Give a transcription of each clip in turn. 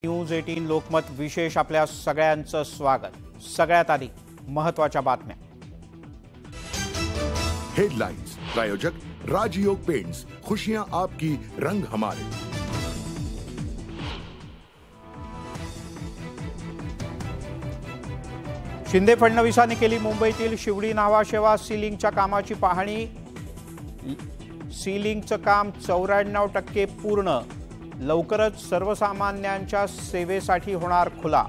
News 18 Lokmat विशेष आपल्या सगळ्यांचं स्वागत। सगळ्यात आधी महत्त्वाच्या बातम्या। हेडलाइंस प्रायोजक राजयोग पेंट्स, खुशियां आपकी, रंग हमारे। शिंदे फडणवीसांनी केली मुंबईतील शिवडी नावाशेवा सीलिंगच्या कामाची पाहणी। सीलिंगचं काम 94% पूर्ण। लवकरच सर्वसामान्यांच्या सेवेसाठी होणार खुला।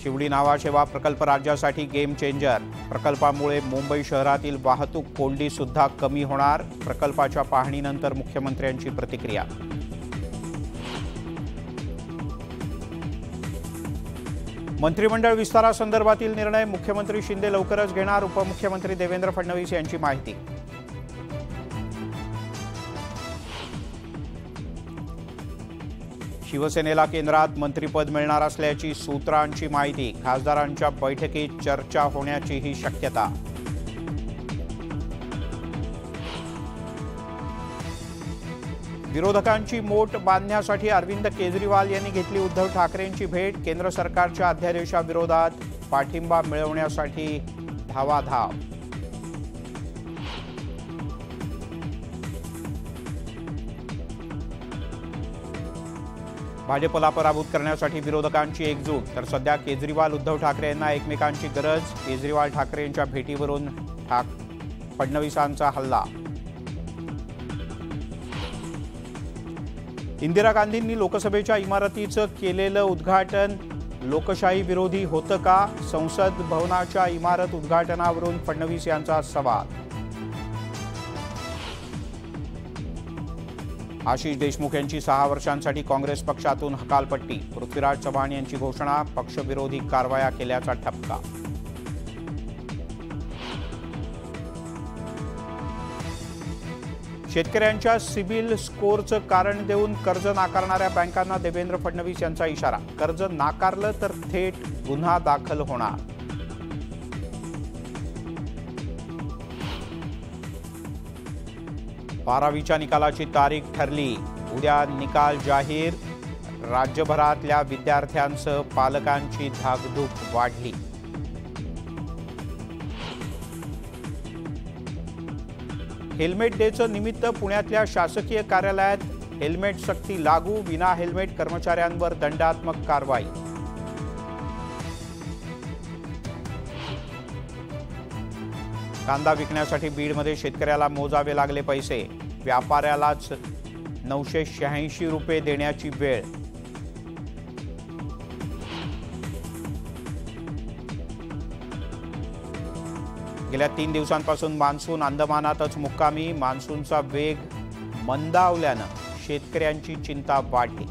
शिवडी नावाशेवा प्रकल्प राज्यासाठी गेम चेंजर। प्रकल्पामुळे मुंबई शहरातील वाहतूक कोंडी सुद्धा कमी होणार। प्रकल्पाच्या पाहणीनंतर मुख्यमंत्र्यांची प्रतिक्रिया। मंत्रिमंडळ विस्तारासंदर्भातील निर्णय मुख्यमंत्री शिंदे लवकरच घेणार। उपमुख्यमंत्री देवेंद्र फडणवीस यांची माहिती। शिवसेनेला केंद्रात मंत्रिपद मिळणार असल्याची सूत्रांची माहिती। खासदारांच्या बैठकीत चर्चा होण्याचीही शक्यता। विरोधकांची मोट बांधण्यासाठी अरविंद केजरीवाल यांनी घेतली उद्धव ठाकरेंची भेट। केंद्र सरकारच्या अध्यादेशाविरोधात पाठिंबा मिळवण्यासाठी धावाधाव। भाजपला पराभूत करण्यासाठी विरोधकांची एकजूट। तर सध्या केजरीवाल उद्धव ठाकरे यांना एकमेकांची गरज। केजरीवाल ठाकरेंच्या भेटीवरून फडणवीसांचा हल्ला। इंदिरा गांधींनी लोकसभेच्या इमारतीचं केलेलं उद्घाटन लोकशाही विरोधी होतं का? संसद भवनाच्या इमारत उद्घाटनावरून फडणवीस यांचा सवाल। आशिष देशमुख यांची 6 वर्षांसाठी काँग्रेस पक्षातून हकालपट्टी। पृथ्वीराज चव्हाण यांची घोषणा। पक्षविरोधी कारवाया केल्याचा ठपका। शेतकऱ्यांच्या सिबिल स्कोअरचं कारण देऊन कर्ज नाकारणाऱ्या बँकांना देवेंद्र फडणवीस यांचा इशारा। कर्ज नाकारलं तर थेट गुन्हा दाखल होणार। बारावीच्या निकालाची तारीख ठरली। उद्या निकाल जाहीर। राज्यभरातल्या विद्यार्थ्यांसह पालकांची धाकधूक वाढली। हेल्मेट डेचं निमित्त पुण्यातल्या शासकीय कार्यालयात हेल्मेट सक्ती लागू। विना हेल्मेट कर्मचाऱ्यांवर दंडात्मक कारवाई। कांदा विकण्यासाठी बीडमध्ये शेतकऱ्याला मोजावे लागले पैसे। व्यापाऱ्यालाच 986 रुपये देण्याची वेळ। गेल्या 3 दिवसांपासून मान्सून अंदमानातच मुक्कामी। मान्सूनचा वेग मंदावल्यानं शेतकऱ्यांची चिंता वाढली।